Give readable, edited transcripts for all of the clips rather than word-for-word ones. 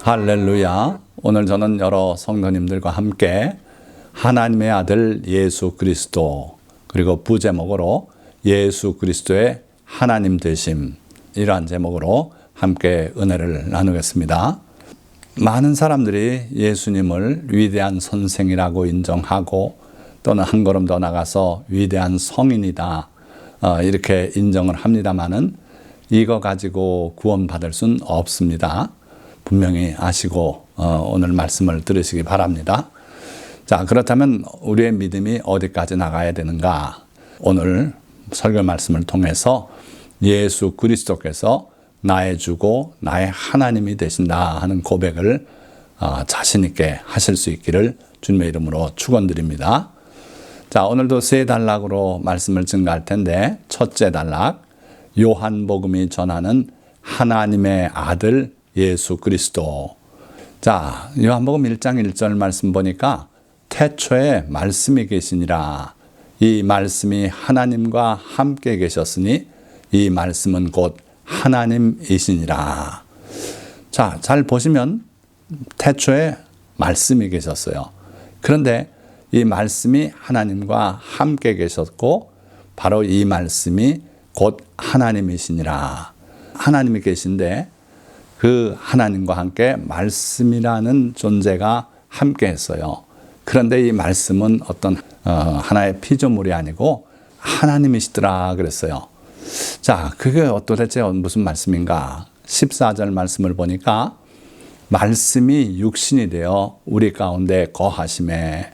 할렐루야. 오늘 저는 여러 성도님들과 함께 하나님의 아들 예수 그리스도, 그리고 부제목으로 예수 그리스도의 하나님 되심, 이러한 제목으로 함께 은혜를 나누겠습니다. 많은 사람들이 예수님을 위대한 선생이라고 인정하고, 또는 한 걸음 더 나가서 위대한 성인이다, 이렇게 인정을 합니다마는 이거 가지고 구원받을 수는 없습니다. 분명히 아시고 오늘 말씀을 들으시기 바랍니다. 자, 그렇다면 우리의 믿음이 어디까지 나가야 되는가? 오늘 설교 말씀을 통해서 예수 그리스도께서 나의 주고 나의 하나님이 되신다 하는 고백을 자신 있게 하실 수 있기를 주님의 이름으로 축원드립니다. 자, 오늘도 세 단락으로 말씀을 증거할 텐데, 첫째 단락, 요한복음이 전하는 하나님의 아들 예수 그리스도. 자, 요한복음 1장 1절 말씀 보니까 태초에 말씀이 계시니라. 이 말씀이 하나님과 함께 계셨으니 이 말씀은 곧 하나님이시니라. 자, 잘 보시면 태초에 말씀이 계셨어요. 그런데 이 말씀이 하나님과 함께 계셨고, 바로 이 말씀이 곧 하나님이시니라. 하나님이 계신데 그 하나님과 함께 말씀이라는 존재가 함께 했어요. 그런데 이 말씀은 어떤 하나의 피조물이 아니고 하나님이시더라 그랬어요. 자, 그게 도대체 무슨 말씀인가? 14절 말씀을 보니까 말씀이 육신이 되어 우리 가운데 거하심에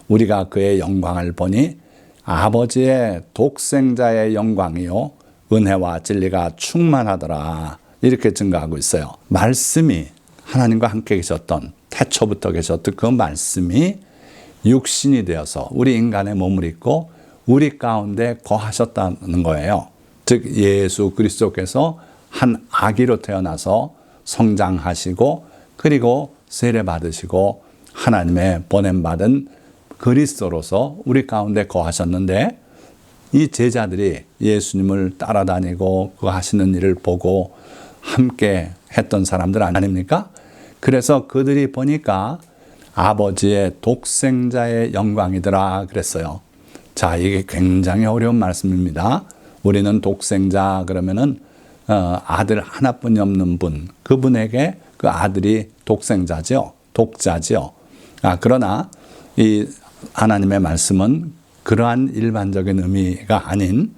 우리가 그의 영광을 보니 아버지의 독생자의 영광이요 은혜와 진리가 충만하더라, 이렇게 증거하고 있어요. 말씀이 하나님과 함께 계셨던, 태초부터 계셨던 그 말씀이 육신이 되어서 우리 인간의 몸을 입고 우리 가운데 거하셨다는 거예요. 즉 예수 그리스도께서 한 아기로 태어나서 성장하시고, 그리고 세례 받으시고 하나님의 보냄받은 그리스도로서 우리 가운데 거하셨는데, 이 제자들이 예수님을 따라다니고 그 하시는 일을 보고 함께 했던 사람들 아닙니까? 그래서 그들이 보니까 아버지의 독생자의 영광이더라 그랬어요. 자, 이게 굉장히 어려운 말씀입니다. 우리는 독생자 그러면은 아들 하나뿐이 없는 분, 그분에게 그 아들이 독생자죠, 독자죠. 그러나 이 하나님의 말씀은 그러한 일반적인 의미가 아닌,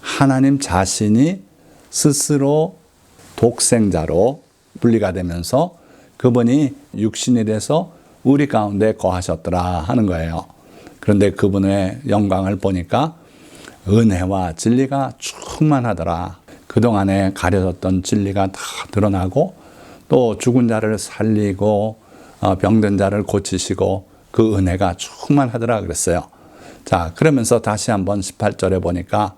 하나님 자신이 스스로 독생자로 분리가 되면서 그분이 육신이 돼서 우리 가운데 거하셨더라 하는 거예요. 그런데 그분의 영광을 보니까 은혜와 진리가 충만하더라. 그동안에 가려졌던 진리가 다 드러나고, 또 죽은 자를 살리고 병든 자를 고치시고 그 은혜가 충만하더라 그랬어요. 자, 그러면서 다시 한번 18절에 보니까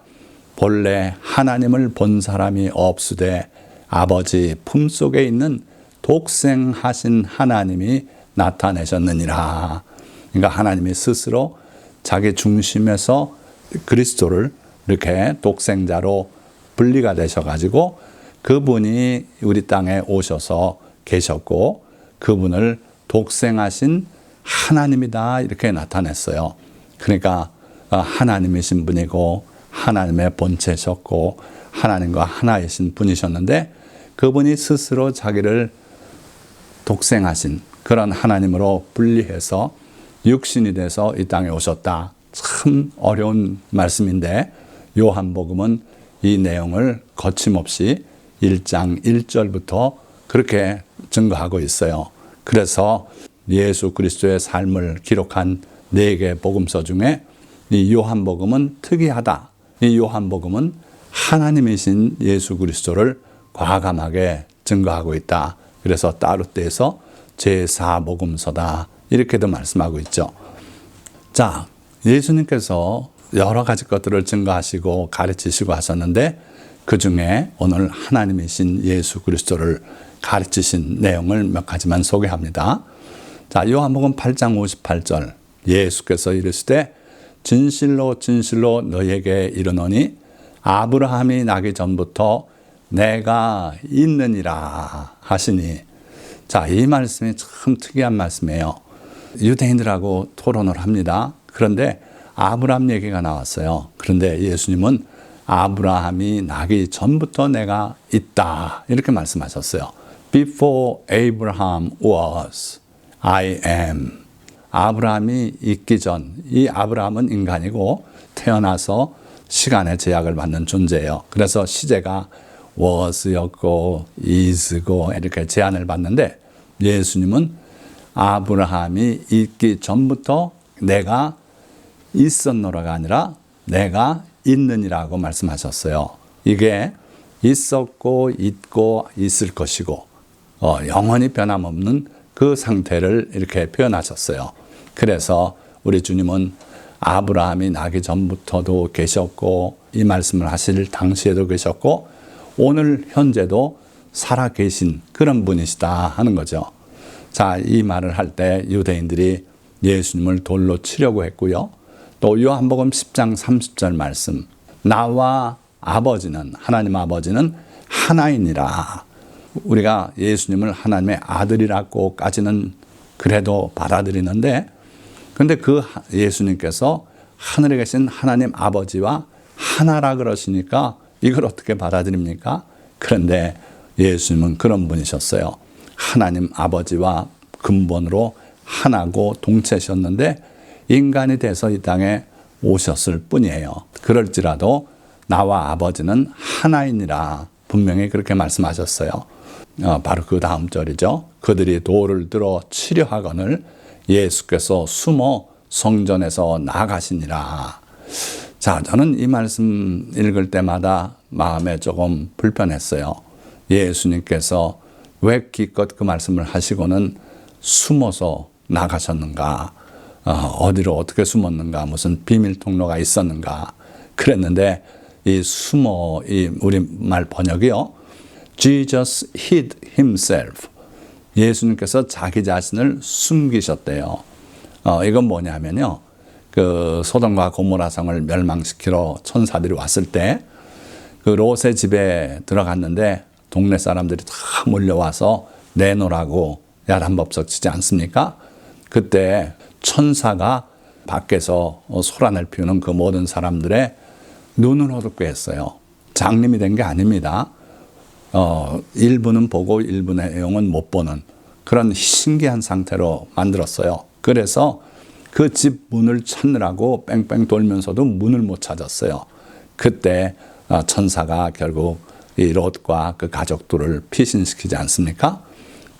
본래 하나님을 본 사람이 없으되 아버지 품속에 있는 독생하신 하나님이 나타내셨느니라. 그러니까 하나님이 스스로 자기 중심에서 그리스도를 이렇게 독생자로 분리가 되셔가지고 그분이 우리 땅에 오셔서 계셨고, 그분을 독생하신 하나님이다, 이렇게 나타냈어요. 그러니까 하나님이신 분이고 하나님의 본체셨고 하나님과 하나이신 분이셨는데, 그분이 스스로 자기를 독생하신 그런 하나님으로 분리해서 육신이 돼서 이 땅에 오셨다. 참 어려운 말씀인데 요한복음은 이 내용을 거침없이 1장 1절부터 그렇게 증거하고 있어요. 그래서 예수 그리스도의 삶을 기록한 4개 복음서 중에 이 요한복음은 특이하다. 이 요한복음은 하나님이신 예수 그리스도를 과감하게 증거하고 있다. 그래서 따로 떼서 제4복음서다, 이렇게도 말씀하고 있죠. 자, 예수님께서 여러 가지 것들을 증거하시고 가르치시고 하셨는데, 그 중에 오늘 하나님이신 예수 그리스도를 가르치신 내용을 몇 가지만 소개합니다. 자, 요한복음 8장 58절, 예수께서 이르시되 진실로 진실로 너희에게 이르노니 아브라함이 나기 전부터 내가 있느니라 하시니. 자, 이 말씀이 참 특이한 말씀이에요. 유대인들하고 토론을 합니다. 그런데 아브라함 얘기가 나왔어요. 그런데 예수님은 아브라함이 나기 전부터 내가 있다, 이렇게 말씀하셨어요. Before Abraham was, I am. 아브라함이 있기 전, 이 아브라함은 인간이고 태어나서 시간의 제약을 받는 존재예요. 그래서 시제가 was였고 is고 이렇게 제한을 받는데, 예수님은 아브라함이 있기 전부터 내가 있었노라가 아니라 내가 있느니라고 말씀하셨어요. 이게 있었고 있고 있을 것이고 영원히 변함없는 그 상태를 이렇게 표현하셨어요. 그래서 우리 주님은 아브라함이 나기 전부터도 계셨고, 이 말씀을 하실 당시에도 계셨고, 오늘 현재도 살아 계신 그런 분이시다 하는 거죠. 자, 이 말을 할 때 유대인들이 예수님을 돌로 치려고 했고요. 또 요한복음 10장 30절 말씀, 나와 아버지는, 하나님 아버지는 하나이니라. 우리가 예수님을 하나님의 아들이라고까지는 그래도 받아들이는데, 근데 그 예수님께서 하늘에 계신 하나님 아버지와 하나라 그러시니까 이걸 어떻게 받아들입니까? 그런데 예수님은 그런 분이셨어요. 하나님 아버지와 근본으로 하나고 동체셨는데 인간이 돼서 이 땅에 오셨을 뿐이에요. 그럴지라도 나와 아버지는 하나이니라 분명히 그렇게 말씀하셨어요. 바로 그 다음 절이죠. 그들이 돌을 들어 치려 하거늘 예수께서 숨어 성전에서 나가시니라. 자, 저는 이 말씀 읽을 때마다 마음에 조금 불편했어요. 예수님께서 왜 기껏 그 말씀을 하시고는 숨어서 나가셨는가? 어디로 어떻게 숨었는가? 무슨 비밀 통로가 있었는가? 그랬는데 이 숨어, 이 우리말 번역이요, Jesus hid himself. 예수님께서 자기 자신을 숨기셨대요. 이건 뭐냐면요, 그 소돔과 고모라 성을 멸망시키러 천사들이 왔을 때 그 롯의 집에 들어갔는데 동네 사람들이 다 몰려와서 내놓으라고 야단법석 치지 않습니까? 그때 천사가 밖에서 소란을 피우는 그 모든 사람들의 눈을 어둡게 했어요. 장님이 된 게 아닙니다. 일부는 보고 일부의 내용은 못 보는 그런 신기한 상태로 만들었어요. 그래서 그 집 문을 찾느라고 뺑뺑 돌면서도 문을 못 찾았어요. 그때 천사가 결국 이 롯과 그 가족들을 피신시키지 않습니까?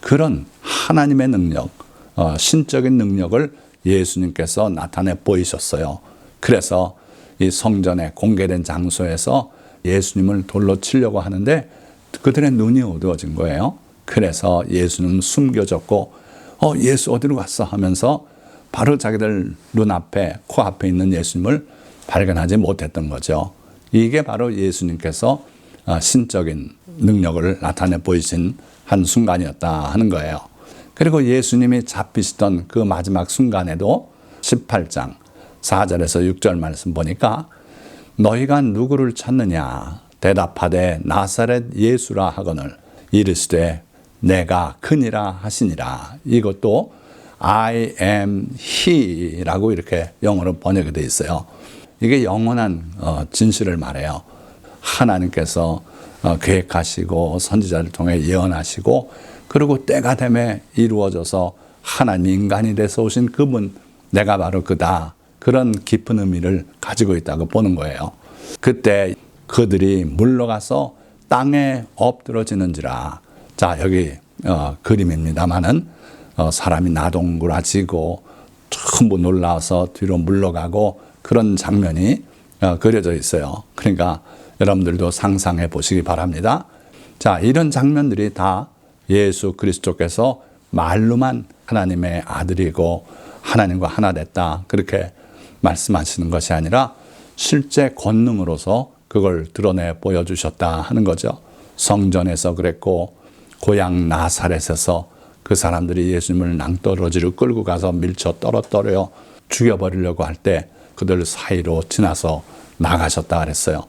그런 하나님의 능력, 신적인 능력을 예수님께서 나타내 보이셨어요. 그래서 이 성전에 공개된 장소에서 예수님을 돌로 치려고 하는데 그들의 눈이 어두워진 거예요. 그래서 예수는 숨겨졌고 예수 어디로 갔어 하면서 바로 자기들 눈앞에, 코앞에 있는 예수님을 발견하지 못했던 거죠. 이게 바로 예수님께서 신적인 능력을 나타내 보이신 한 순간이었다 하는 거예요. 그리고 예수님이 잡히시던 그 마지막 순간에도 18장 4절에서 6절 말씀 보니까 너희가 누구를 찾느냐 대답하되 나사렛 예수라 하거늘 이르시되 내가 그니라 하시니라. 이것도 I am He라고 이렇게 영어로 번역이 되어 있어요. 이게 영원한 진실을 말해요. 하나님께서 계획하시고 선지자를 통해 예언하시고 그리고 때가 되매 이루어져서 하나님 인간이 돼서 오신 그분, 내가 바로 그다. 그런 깊은 의미를 가지고 있다고 보는 거예요. 그때 그들이 물러가서 땅에 엎드러지는지라. 자, 여기 그림입니다마는 사람이 나동그라지고 전부 놀라서 뒤로 물러가고 그런 장면이 그려져 있어요. 그러니까 여러분들도 상상해 보시기 바랍니다. 자, 이런 장면들이 다 예수 그리스도께서 말로만 하나님의 아들이고 하나님과 하나 됐다 그렇게 말씀하시는 것이 아니라 실제 권능으로서 그걸 드러내 보여주셨다 하는 거죠. 성전에서 그랬고 고향 나사렛에서 그 사람들이 예수님을 낭떠러지로 끌고 가서 밀쳐 떨어뜨려 죽여버리려고 할 때 그들 사이로 지나서 나가셨다 그랬어요.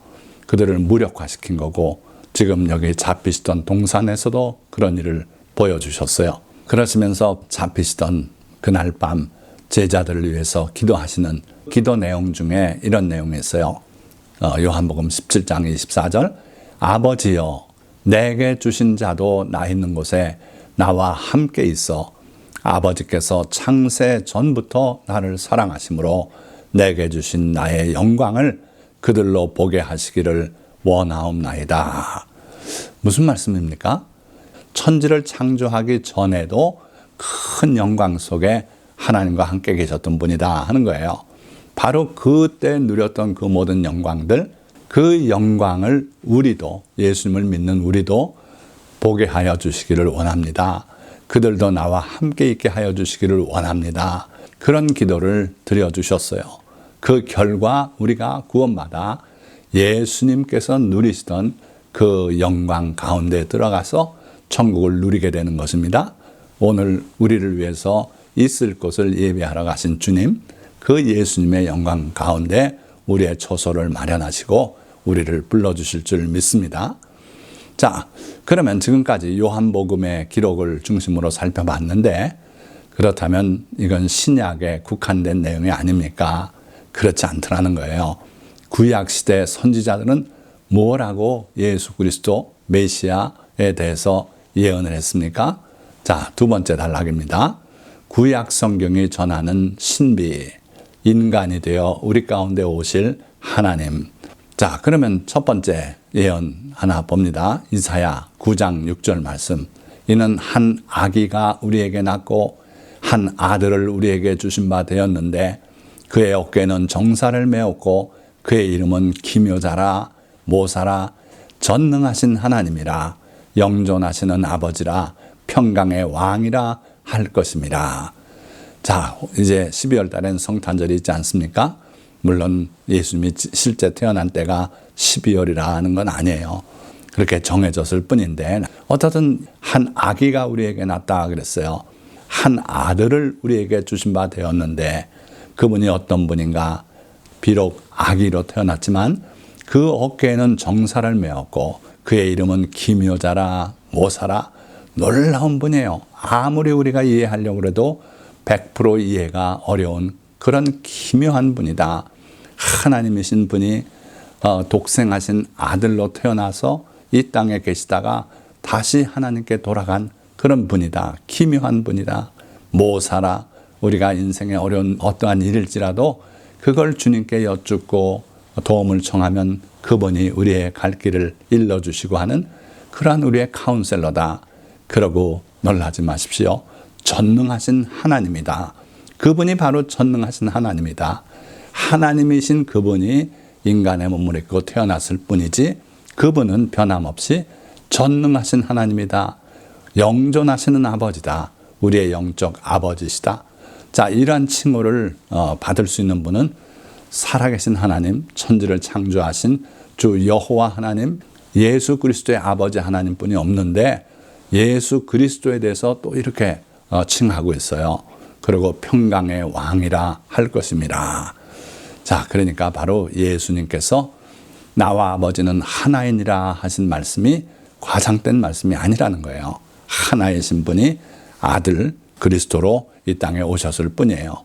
그들을 무력화시킨 거고 지금 여기 잡히시던 동산에서도 그런 일을 보여주셨어요. 그러시면서 잡히시던 그날 밤 제자들을 위해서 기도하시는 기도 내용 중에 이런 내용이 있어요. 요한복음 17장 24절 아버지여 내게 주신 자도 나 있는 곳에 나와 함께 있어 아버지께서 창세 전부터 나를 사랑하심으로 내게 주신 나의 영광을 그들로 보게 하시기를 원하옵나이다. 무슨 말씀입니까? 천지를 창조하기 전에도 큰 영광 속에 하나님과 함께 계셨던 분이다 하는 거예요. 바로 그때 누렸던 그 모든 영광들, 그 영광을 우리도, 예수님을 믿는 우리도 보게 하여 주시기를 원합니다. 그들도 나와 함께 있게 하여 주시기를 원합니다. 그런 기도를 드려주셨어요. 그 결과 우리가 구원받아 예수님께서 누리시던 그 영광 가운데 들어가서 천국을 누리게 되는 것입니다. 오늘 우리를 위해서 있을 곳을 예비하러 가신 주님, 그 예수님의 영광 가운데 우리의 처소를 마련하시고 우리를 불러주실 줄 믿습니다. 자, 그러면 지금까지 요한복음의 기록을 중심으로 살펴봤는데 그렇다면 이건 신약에 국한된 내용이 아닙니까? 그렇지 않더라는 거예요. 구약시대 선지자들은 뭐라고 예수 그리스도 메시아에 대해서 예언을 했습니까? 자, 두 번째 단락입니다. 구약 성경이 전하는 신비, 인간이 되어 우리 가운데 오실 하나님. 자, 그러면 첫 번째 예언 하나 봅니다. 이사야 9장 6절 말씀. 이는 한 아기가 우리에게 낳고 한 아들을 우리에게 주신 바 되었는데 그의 어깨에는 정사를 메었고 그의 이름은 기묘자라 모사라 전능하신 하나님이라 영존하시는 아버지라 평강의 왕이라 할 것입니다. 자, 이제 12월 달엔 성탄절이 있지 않습니까? 물론 예수님이 실제 태어난 때가 12월이라 하는 건 아니에요. 그렇게 정해졌을 뿐인데 어쨌든 한 아기가 우리에게 낳았다 그랬어요. 한 아들을 우리에게 주신 바 되었는데 그분이 어떤 분인가? 비록 아기로 태어났지만 그 어깨에는 정사를 메었고 그의 이름은 기묘자라 모사라 놀라운 분이에요. 아무리 우리가 이해하려고 해도 100% 이해가 어려운 그런 기묘한 분이다. 하나님이신 분이 독생하신 아들로 태어나서 이 땅에 계시다가 다시 하나님께 돌아간 그런 분이다. 기묘한 분이다. 모사라 우리가 인생에 어려운 어떠한 일일지라도 그걸 주님께 여쭙고 도움을 청하면 그분이 우리의 갈 길을 일러주시고 하는 그러한 우리의 카운셀러다. 그러고 놀라지 마십시오. 전능하신 하나님이다. 그분이 바로 전능하신 하나님이다. 하나님이신 그분이 인간의 몸을 입고 태어났을 뿐이지 그분은 변함없이 전능하신 하나님이다. 영존하시는 아버지다. 우리의 영적 아버지시다. 자, 이러한 칭호를 받을 수 있는 분은 살아계신 하나님, 천지를 창조하신 주 여호와 하나님, 예수 그리스도의 아버지 하나님뿐이 없는데 예수 그리스도에 대해서 또 이렇게 칭하고 있어요. 그리고 평강의 왕이라 할 것입니다. 자, 그러니까 바로 예수님께서 나와 아버지는 하나이니라 하신 말씀이 과장된 말씀이 아니라는 거예요. 하나이신 분이 아들 그리스도로 이 땅에 오셨을 뿐이에요.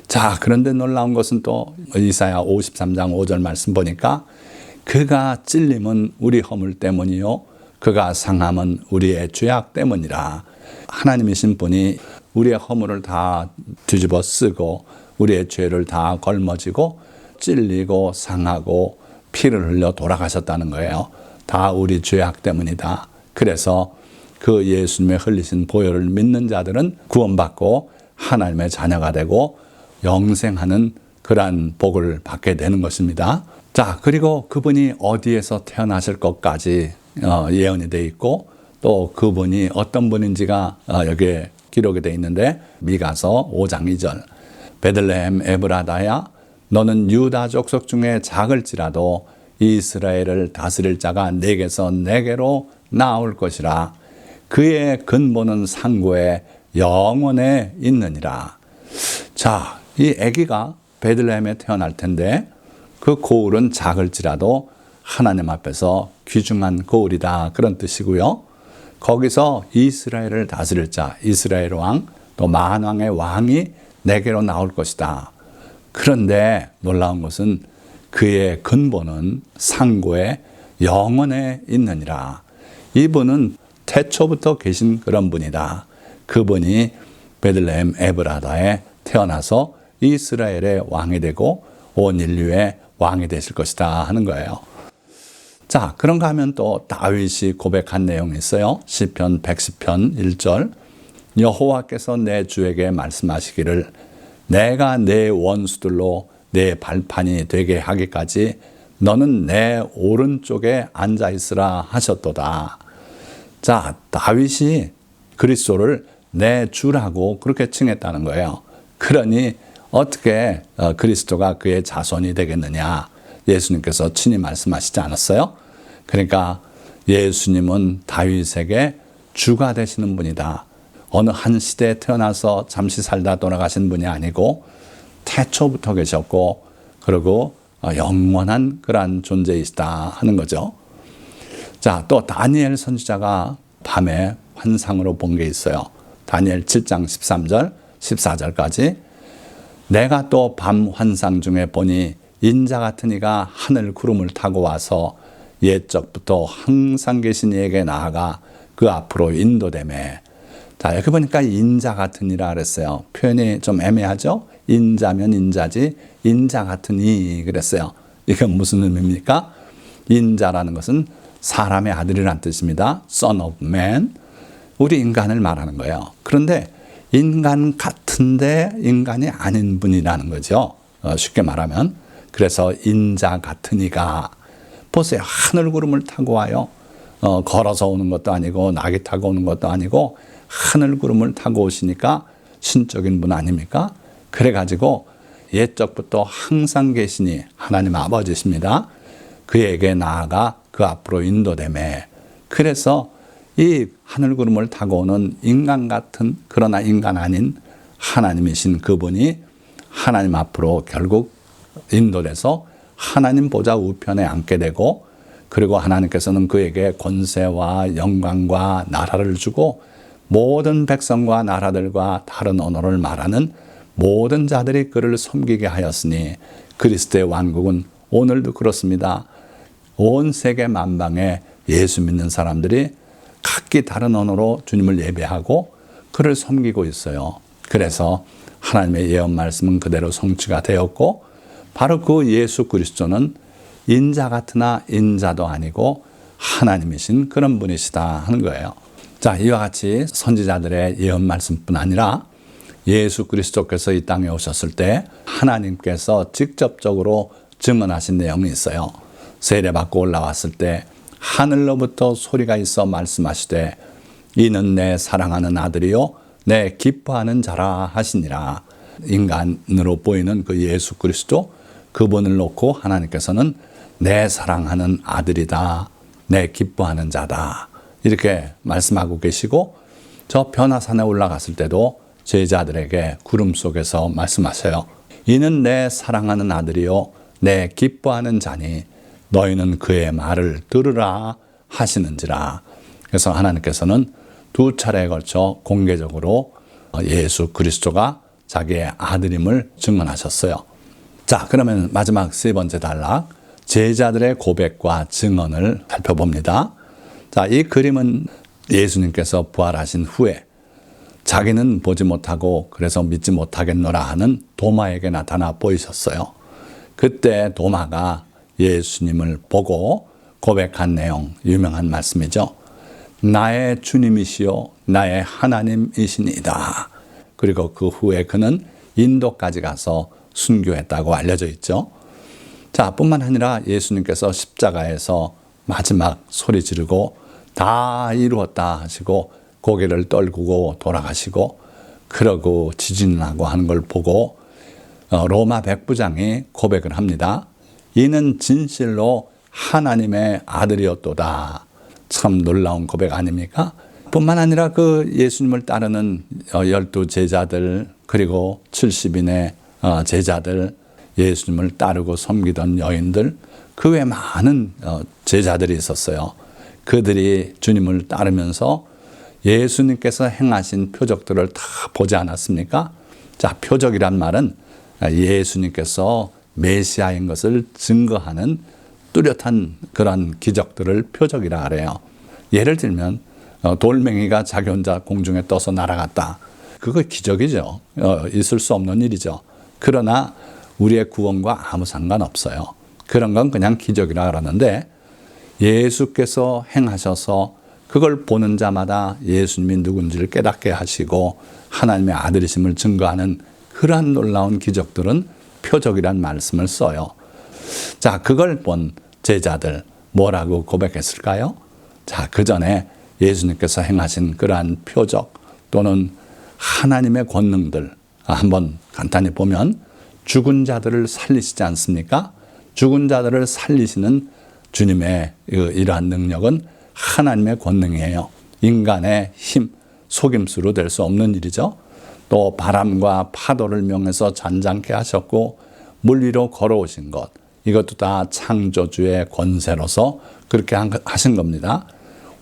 자, 그런데 놀라운 것은 또 이사야 53장 5절 말씀 보니까 그가 찔림은 우리 허물 때문이요 그가 상함은 우리의 죄악 때문이라. 하나님이신 분이 우리의 허물을 다 뒤집어 쓰고 우리의 죄를 다 걸머지고 찔리고 상하고 피를 흘려 돌아가셨다는 거예요. 다 우리 죄악 때문이다. 그래서 그 예수님의 흘리신 보혈을 믿는 자들은 구원받고 하나님의 자녀가 되고 영생하는 그러한 복을 받게 되는 것입니다. 자, 그리고 그분이 어디에서 태어나실 것까지 예언이 되어 있고 또 그분이 어떤 분인지가 여기에 기록이 되어 있는데 미가서 5장 2절 베들레헴 에브라다야 너는 유다 족속 중에 작을지라도 이스라엘을 다스릴 자가 내게서 내게로 나올 것이라. 그의 근본은 상고에 영원에 있느니라. 자, 이 아기가 베들레헴에 태어날 텐데 그 고울은 작을지라도 하나님 앞에서 귀중한 고울이다. 그런 뜻이고요. 거기서 이스라엘을 다스릴 자, 이스라엘 왕, 또 만왕의 왕이 내게로 나올 것이다. 그런데 놀라운 것은 그의 근본은 상고의 영원에 있느니라. 이분은 태초부터 계신 그런 분이다. 그분이 베들레헴 에브라다에 태어나서 이스라엘의 왕이 되고 온 인류의 왕이 되실 것이다 하는 거예요. 자, 그런가 하면 또 다윗이 고백한 내용이 있어요. 시편 110편 1절. 여호와께서 내 주에게 말씀하시기를 내가 내 원수들로 내 발판이 되게 하기까지 너는 내 오른쪽에 앉아 있으라 하셨도다. 자, 다윗이 그리스도를 내 주라고 그렇게 칭했다는 거예요. 그러니 어떻게 그리스도가 그의 자손이 되겠느냐? 예수님께서 친히 말씀하시지 않았어요? 그러니까 예수님은 다윗에게 주가 되시는 분이다. 어느 한 시대에 태어나서 잠시 살다 돌아가신 분이 아니고 태초부터 계셨고 그리고 영원한 그러한 존재이시다 하는 거죠. 자, 또 다니엘 선지자가 밤에 환상으로 본 게 있어요. 다니엘 7장 13절, 14절까지 내가 또 밤 환상 중에 보니 인자 같은 이가 하늘 구름을 타고 와서 옛적부터 항상 계신 이에게 나아가 그 앞으로 인도되매. 자, 여기 보니까 인자 같은 이라 그랬어요. 표현이 좀 애매하죠? 인자면 인자지 인자 같은 이 그랬어요. 이건 무슨 의미입니까? 인자라는 것은 사람의 아들이란 뜻입니다. Son of man. 우리 인간을 말하는 거예요. 그런데 인간 같은데 인간이 아닌 분이라는 거죠. 쉽게 말하면. 그래서 인자 같은 이가 보세요. 하늘 구름을 타고 와요. 걸어서 오는 것도 아니고 낙이 타고 오는 것도 아니고 하늘 구름을 타고 오시니까 신적인 분 아닙니까? 그래가지고 옛적부터 항상 계시니 하나님 아버지십니다. 그에게 나아가 그 앞으로 인도되매. 그래서 이 하늘 구름을 타고 오는 인간 같은 그러나 인간 아닌 하나님이신 그분이 하나님 앞으로 결국 인도돼서 하나님 보좌 우편에 앉게 되고 그리고 하나님께서는 그에게 권세와 영광과 나라를 주고 모든 백성과 나라들과 다른 언어를 말하는 모든 자들이 그를 섬기게 하였으니 그리스도의 왕국은 오늘도 그렇습니다. 온 세계 만방에 예수 믿는 사람들이 각기 다른 언어로 주님을 예배하고 그를 섬기고 있어요. 그래서 하나님의 예언 말씀은 그대로 성취가 되었고 바로 그 예수 그리스도는 인자 같으나 인자도 아니고 하나님이신 그런 분이시다 하는 거예요. 자, 이와 같이 선지자들의 예언 말씀뿐 아니라 예수 그리스도께서 이 땅에 오셨을 때 하나님께서 직접적으로 증언하신 내용이 있어요. 세례받고 올라왔을 때 하늘로부터 소리가 있어 말씀하시되 이는 내 사랑하는 아들이요 내 기뻐하는 자라 하시니라. 인간으로 보이는 그 예수 그리스도 그분을 놓고 하나님께서는 내 사랑하는 아들이다. 내 기뻐하는 자다. 이렇게 말씀하고 계시고 저 변화산에 올라갔을 때도 제자들에게 구름 속에서 말씀하셔요. 이는 내 사랑하는 아들이요 내 기뻐하는 자니 너희는 그의 말을 들으라 하시는지라. 그래서 하나님께서는 두 차례에 걸쳐 공개적으로 예수 그리스도가 자기의 아들임을 증언하셨어요. 자, 그러면 마지막 세 번째 단락 제자들의 고백과 증언을 살펴봅니다. 자, 이 그림은 예수님께서 부활하신 후에 자기는 보지 못하고 그래서 믿지 못하겠노라 하는 도마에게 나타나 보이셨어요. 그때 도마가 예수님을 보고 고백한 내용, 유명한 말씀이죠. 나의 주님이시요 나의 하나님이시니이다. 그리고 그 후에 그는 인도까지 가서 순교했다고 알려져 있죠. 자, 뿐만 아니라 예수님께서 십자가에서 마지막 소리 지르고 다 이루었다 하시고 고개를 떨구고 돌아가시고 그러고 지진하고 하는 걸 보고 로마 백부장이 고백을 합니다. 이는 진실로 하나님의 아들이었도다. 참 놀라운 고백 아닙니까? 뿐만 아니라 그 예수님을 따르는 12 제자들 그리고 70인의 제자들 예수님을 따르고 섬기던 여인들 그 외에 많은 제자들이 있었어요. 그들이 주님을 따르면서 예수님께서 행하신 표적들을 다 보지 않았습니까? 자, 표적이란 말은 예수님께서 메시아인 것을 증거하는 뚜렷한 그런 기적들을 표적이라 그래요. 예를 들면 돌멩이가 자기 혼자 공중에 떠서 날아갔다. 그거 기적이죠. 있을 수 없는 일이죠. 그러나 우리의 구원과 아무 상관없어요. 그런 건 그냥 기적이라 그러는데 예수께서 행하셔서 그걸 보는 자마다 예수님이 누군지를 깨닫게 하시고 하나님의 아들이심을 증거하는 그러한 놀라운 기적들은 표적이란 말씀을 써요. 자, 그걸 본 제자들 뭐라고 고백했을까요? 자, 그 전에 예수님께서 행하신 그러한 표적 또는 하나님의 권능들 한번 간단히 보면 죽은 자들을 살리시지 않습니까? 죽은 자들을 살리시는 주님의 이러한 능력은 하나님의 권능이에요. 인간의 힘, 속임수로 될 수 없는 일이죠. 또 바람과 파도를 명해서 잔잔케 하셨고 물 위로 걸어오신 것, 이것도 다 창조주의 권세로서 그렇게 하신 겁니다.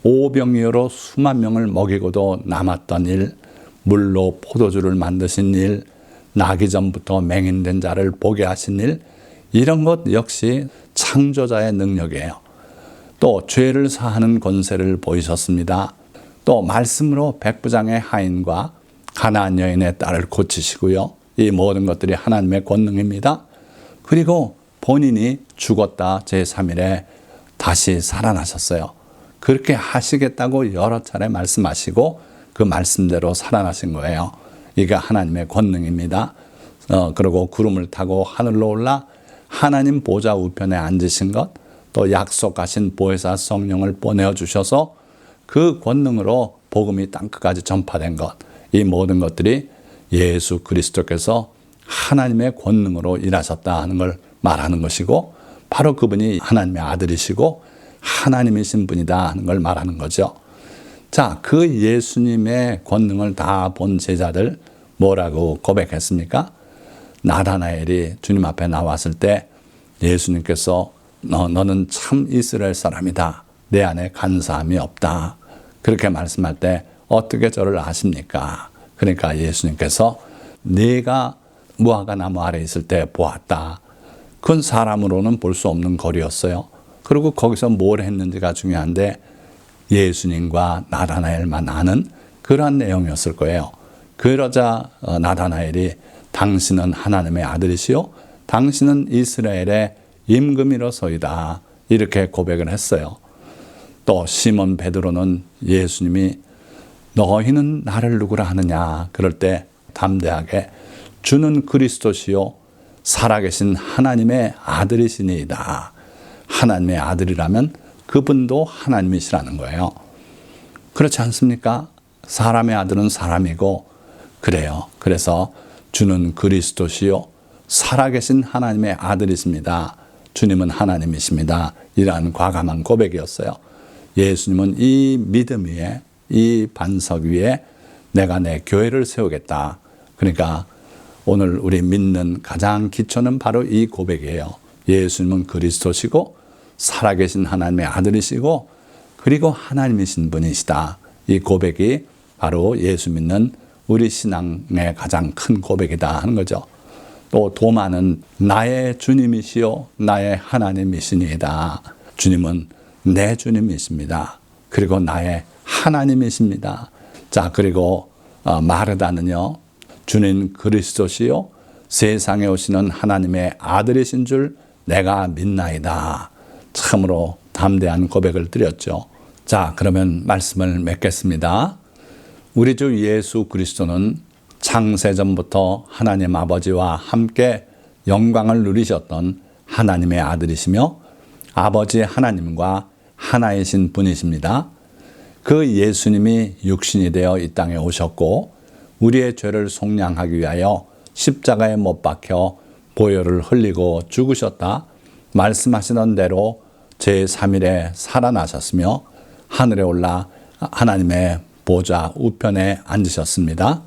오병이어로 수만 명을 먹이고도 남았던 일, 물로 포도주를 만드신 일, 나기 전부터 맹인된 자를 보게 하신 일, 이런 것 역시 창조자의 능력이에요. 또 죄를 사하는 권세를 보이셨습니다. 또 말씀으로 백부장의 하인과 가나안 여인의 딸을 고치시고요. 이 모든 것들이 하나님의 권능입니다. 그리고 본인이 죽었다 제3일에 다시 살아나셨어요. 그렇게 하시겠다고 여러 차례 말씀하시고 그 말씀대로 살아나신 거예요. 이게 하나님의 권능입니다. 그리고 구름을 타고 하늘로 올라 하나님 보좌 우편에 앉으신 것, 또 약속하신 보혜사 성령을 보내주셔서 그 권능으로 복음이 땅끝까지 전파된 것, 이 모든 것들이 예수 그리스도께서 하나님의 권능으로 일하셨다 하는 걸 말하는 것이고 바로 그분이 하나님의 아들이시고 하나님이신 분이다 하는 걸 말하는 거죠. 자, 그 예수님의 권능을 다 본 제자들 뭐라고 고백했습니까? 나다나엘이 주님 앞에 나왔을 때 예수님께서 너는 참 이스라엘 사람이다. 내 안에 간사함이 없다. 그렇게 말씀할 때 어떻게 저를 아십니까? 그러니까 예수님께서 네가 무화과 나무 아래 있을 때 보았다. 그건 사람으로는 볼 수 없는 거리였어요. 그리고 거기서 뭘 했는지가 중요한데 예수님과 나다나엘만 아는 그러한 내용이었을 거예요. 그러자 나다나엘이 당신은 하나님의 아들이시요 당신은 이스라엘의 임금이로소이다. 이렇게 고백을 했어요. 또 시몬 베드로는 예수님이 너희는 나를 누구라 하느냐 그럴 때 담대하게 주는 그리스도시요 살아계신 하나님의 아들이시니이다. 하나님의 아들이라면 그분도 하나님이시라는 거예요. 그렇지 않습니까? 사람의 아들은 사람이고 그래요. 그래서 주는 그리스도시요 살아계신 하나님의 아들이십니다. 주님은 하나님이십니다. 이러한 과감한 고백이었어요. 예수님은 이 믿음 위에 이 반석 위에 내가 내 교회를 세우겠다. 그러니까 오늘 우리 믿는 가장 기초는 바로 이 고백이에요. 예수님은 그리스도시고 살아계신 하나님의 아들이시고 그리고 하나님이신 분이시다. 이 고백이 바로 예수 믿는 우리 신앙의 가장 큰 고백이다 하는 거죠. 또 도마는 나의 주님이시요 나의 하나님이시니이다. 주님은 내 주님이십니다. 그리고 나의 하나님이십니다. 자, 그리고 마르다는요. 주는 그리스도시요 세상에 오시는 하나님의 아들이신 줄 내가 믿나이다. 참으로 담대한 고백을 드렸죠. 자, 그러면 말씀을 맺겠습니다. 우리 주 예수 그리스도는 창세전부터 하나님 아버지와 함께 영광을 누리셨던 하나님의 아들이시며 아버지 하나님과 하나이신 분이십니다. 그 예수님이 육신이 되어 이 땅에 오셨고 우리의 죄를 속량하기 위하여 십자가에 못 박혀 보혈을 흘리고 죽으셨다. 말씀하시던 대로 제3일에 살아나셨으며 하늘에 올라 하나님의 보좌 우편에 앉으셨습니다.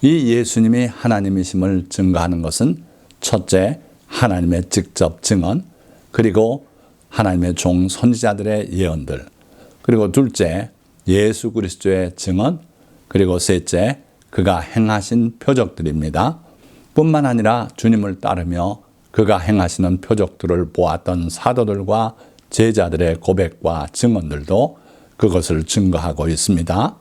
이 예수님이 하나님이심을 증거하는 것은 첫째, 하나님의 직접 증언, 그리고 하나님의 종 선지자들의 예언들, 그리고 둘째, 예수 그리스도의 증언, 그리고 셋째, 그가 행하신 표적들입니다. 뿐만 아니라 주님을 따르며 그가 행하시는 표적들을 보았던 사도들과 제자들의 고백과 증언들도 그것을 증거하고 있습니다.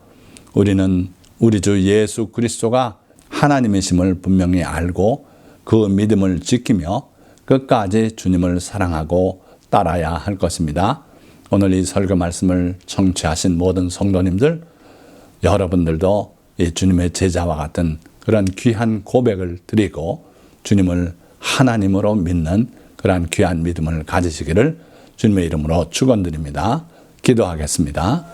우리는 우리 주 예수 그리스도가 하나님이심을 분명히 알고 그 믿음을 지키며 끝까지 주님을 사랑하고 따라야 할 것입니다. 오늘 이 설교 말씀을 청취하신 모든 성도님들, 여러분들도 이 주님의 제자와 같은 그런 귀한 고백을 드리고 주님을 하나님으로 믿는 그러한 귀한 믿음을 가지시기를 주님의 이름으로 축원드립니다. 기도하겠습니다.